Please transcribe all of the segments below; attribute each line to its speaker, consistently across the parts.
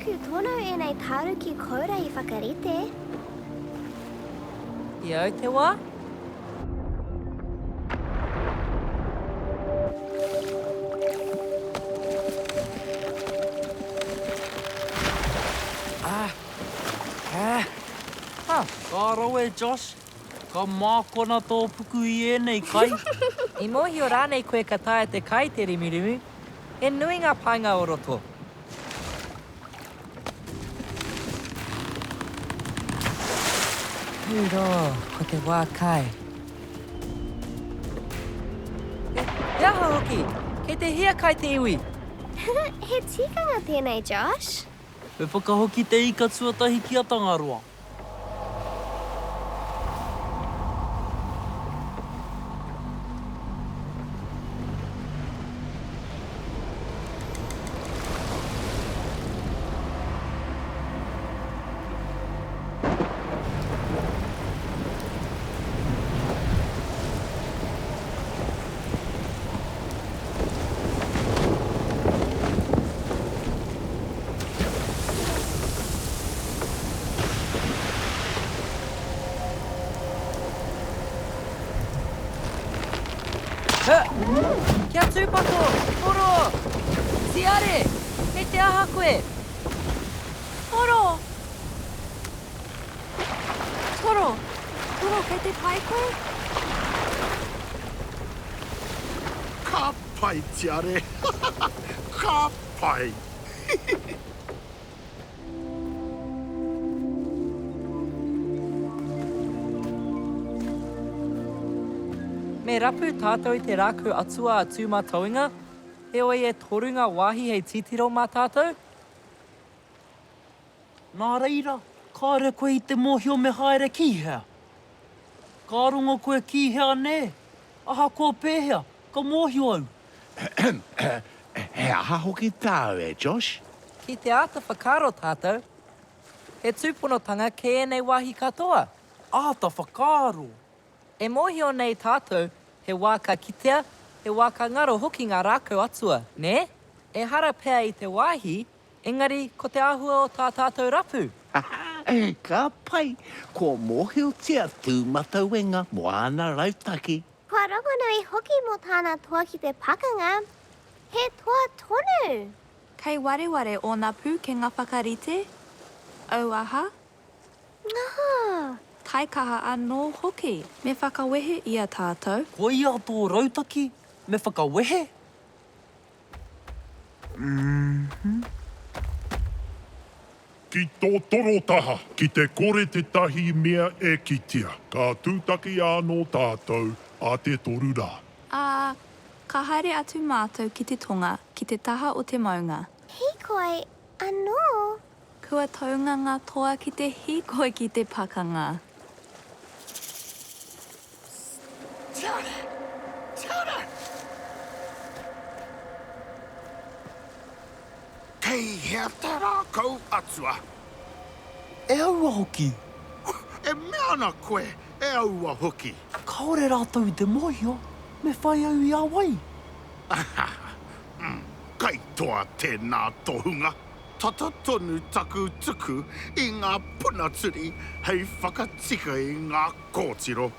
Speaker 1: Taku tono e nei taru ki Kura I whakarite.
Speaker 2: Ia te wā?
Speaker 3: Ka roe, Josh. Ka mākona tō puku I ēnei kai.
Speaker 2: I mōhio rānei koe ka tae te kai te rimirimu. E nui ngā painga o roto. Hūro, ko te wā kai. Ia hoki, kei te hia kai te iwi.
Speaker 1: He tikanga tēnei, Josh.
Speaker 3: Me whakahoki te ika tuatahi ki a Tangaroa.
Speaker 2: Kia tūpako, Oro! Tiare! Kei te aha koe!
Speaker 4: Toro! Toro, kei te pai koe?
Speaker 5: Ka pai, Tiare. Ka pai.
Speaker 2: Me rapu tātou I te rāku atua a tū mātauinga, he oi e torunga wāhi hei titiro mā tātou?
Speaker 3: Nā reira, kāre koe I te mōhio me haere kihea. Ka runga koe kihea nē. Aha kua pēhea, ka mōhio au.
Speaker 5: He aha hoki tāu Josh.
Speaker 2: Ki te āta whakaro tātou, he tūponotanga ke ēnei wāhi katoa.
Speaker 3: Āta whakaro.
Speaker 2: E mōhio nei tātou, he wā ka kitea, he wā ka ngaro hoki ngā rākau atua, ne? E hara pēa I te wāhi, engari ko te āhua o tā tātou rapu.
Speaker 5: Ka pai, ko mōhio tia tūmatauenga mo ana rautaki.
Speaker 1: Kua rongonui hoki mo tāna toa ki te pakanga. He toa tonu.
Speaker 4: Kei wareware o ngā pū ke ngā whakarite? Au aha?
Speaker 1: Ngā.
Speaker 4: Tai kaha anō hoki. Me whakawehe ia tātou.
Speaker 3: Ko ia tō rautaki, me whakawehe.
Speaker 6: Ki tō toro taha, ki te kore te tahi mea e kitea. Ka tūtaki anō tātou a te toru rā.
Speaker 4: Ka haere atu mātou ki te tonga, ki te taha o te maunga.
Speaker 1: Hikoi, anō.
Speaker 4: Kua taunga ngā toa ki te hikoi ki te pakanga.
Speaker 5: Kei hea te rākau atua.
Speaker 3: E aua hoki.
Speaker 5: E mea ana koe, e aua hoki.
Speaker 3: Kaore rātou I te mōhio, me whai au I awai.
Speaker 5: Kai toa tēnā tohunga. Tata tonu taku tuku I ngā puna turi hei whakatika I ngā kōtiro.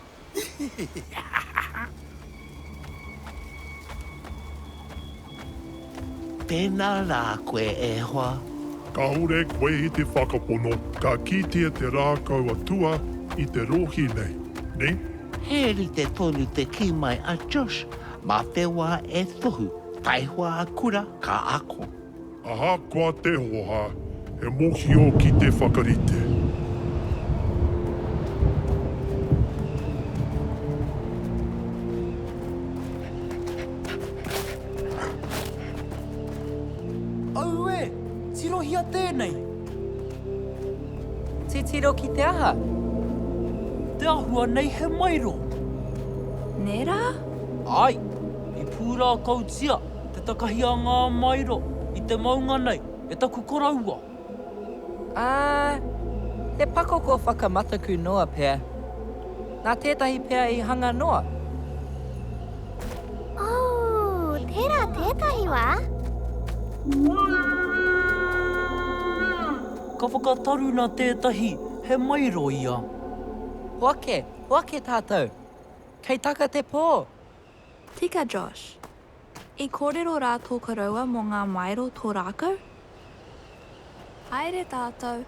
Speaker 5: Tēnā rā koe e hoa.
Speaker 6: Ka hore koe I te whakapono, ka kitea te rākau atua I te rohi nei. Ne?
Speaker 5: Heri te tonu te ki mai a Josh, mā te wā e tohu, taihua a Kura ka ako.
Speaker 6: Aha kua te hoa, he mōhio ki te whakarite.
Speaker 3: Au e, tirohia tēnei.
Speaker 2: Titiro ki te aha.
Speaker 3: Te ahua nei he Maero.
Speaker 4: Nera?
Speaker 3: Ai, I pūrā kautia, te takahi a ngā Maero, I te maunga nei, e taku koraua.
Speaker 2: He pako ko whakamataku noa pēr. Nā tētahi pēr I hanga noa.
Speaker 1: Oh, tērā tētahi wā.
Speaker 3: Ka whakataruna tētahi, he Maero ia.
Speaker 2: Hoake tātou. Kei taka te pō.
Speaker 4: Tika Josh. I kōrero rātou ka raua mō ngā Maero tō rākau? Haere tātou.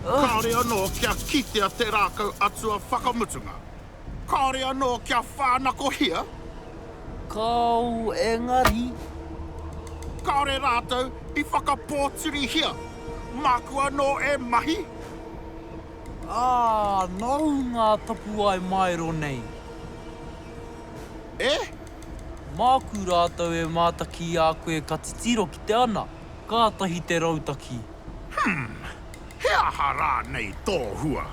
Speaker 5: Kāore anō kia kitea te rākau atua whakamutunga. Kāore anō kia whānako hia.
Speaker 3: Kau engari.
Speaker 5: Kāore rātou I whakapōturi hia. Māku anō e mahi.
Speaker 3: Nau ngā Tapuwae Maero nei. Māku rātou e mātaki a koe ka titiro ki te ana. Kātahi te rautaki.
Speaker 5: He aha rā nei tō hua.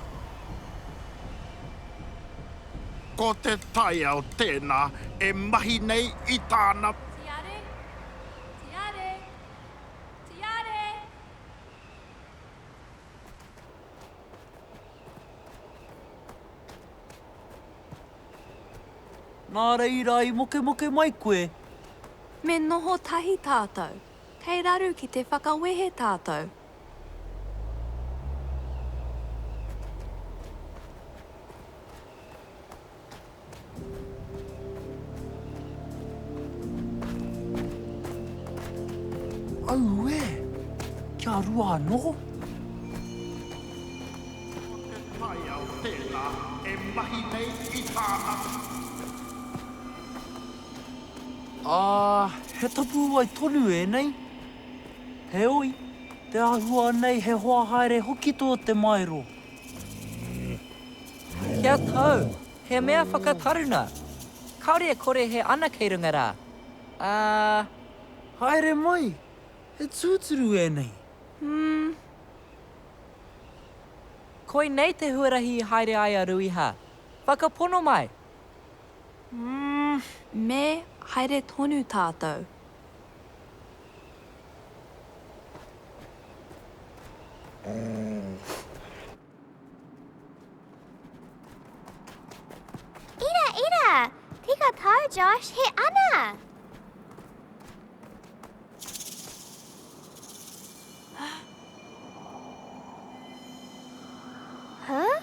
Speaker 5: Ko te tai au tēnā e mahi nei I tāna.
Speaker 4: Tiare. Tiare. Tiare.
Speaker 3: Nā reira I moke mai koe.
Speaker 4: Me noho tahi tātou. Kei raru ki te whakawehe tātou.
Speaker 3: Au kia rua anō.
Speaker 5: Ko te tai au tēnā e mahi nei I tāna.
Speaker 3: He Tapuwae tonu e nei. He oi, te ahua nei he hoa haere hoki tō te Maero.
Speaker 2: Kia tau. He mea whakataruna. Kaore e kore he ana kei runga rā.
Speaker 3: Haere mai, he tūturu e nei.
Speaker 2: Koi nei te huarahi I haere ai a ruiha. Whakapono mai.
Speaker 4: Me haere tonu tātou.
Speaker 1: Ira. Tika tau, Josh. He ana. Huh?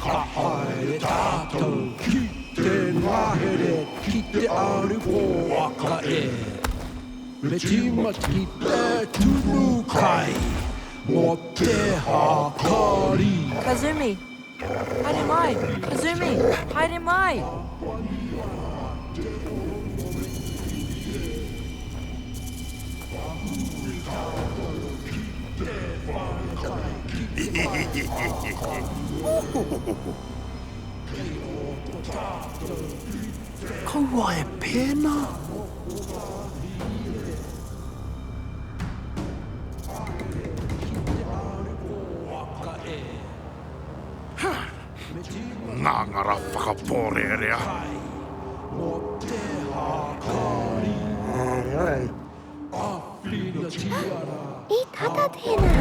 Speaker 7: Ka haere tātou ki te ngahere ki te arupo waka e. Me tima ki te tunu kai mō te hākari.
Speaker 2: Kazumi. Haere mai. Kazumi. Haere mai.
Speaker 3: Kaua e pēnā.
Speaker 5: Ngāngara whakapōrearea.
Speaker 7: Mō te hākari. Whina tiara.
Speaker 1: I tata tēnā.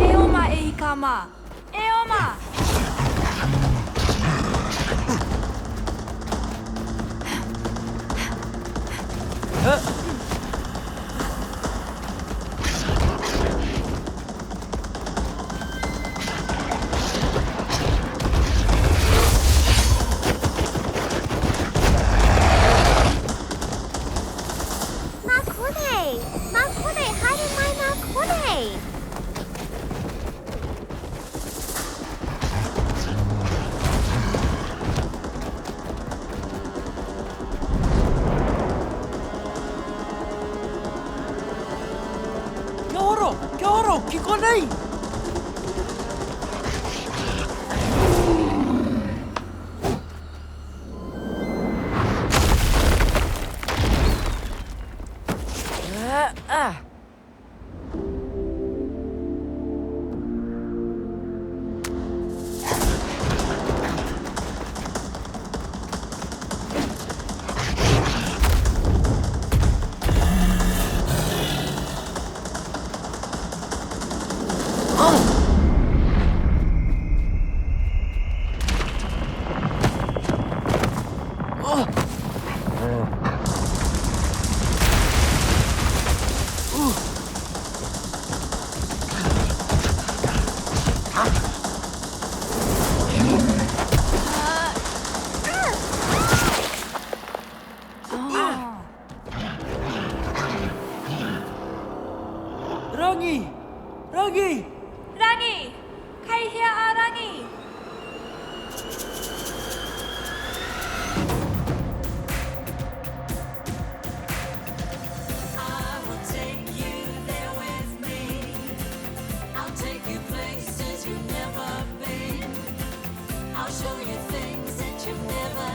Speaker 4: E oma e hika mā. E oma!
Speaker 1: Makone, haere mai makone.
Speaker 3: Kia ora, ki konei! Rangi! Rangi!
Speaker 4: Rangi! Kai hea a Rangi!
Speaker 8: I will take you there with me. I'll take you places you've never been. I'll show you things that you've never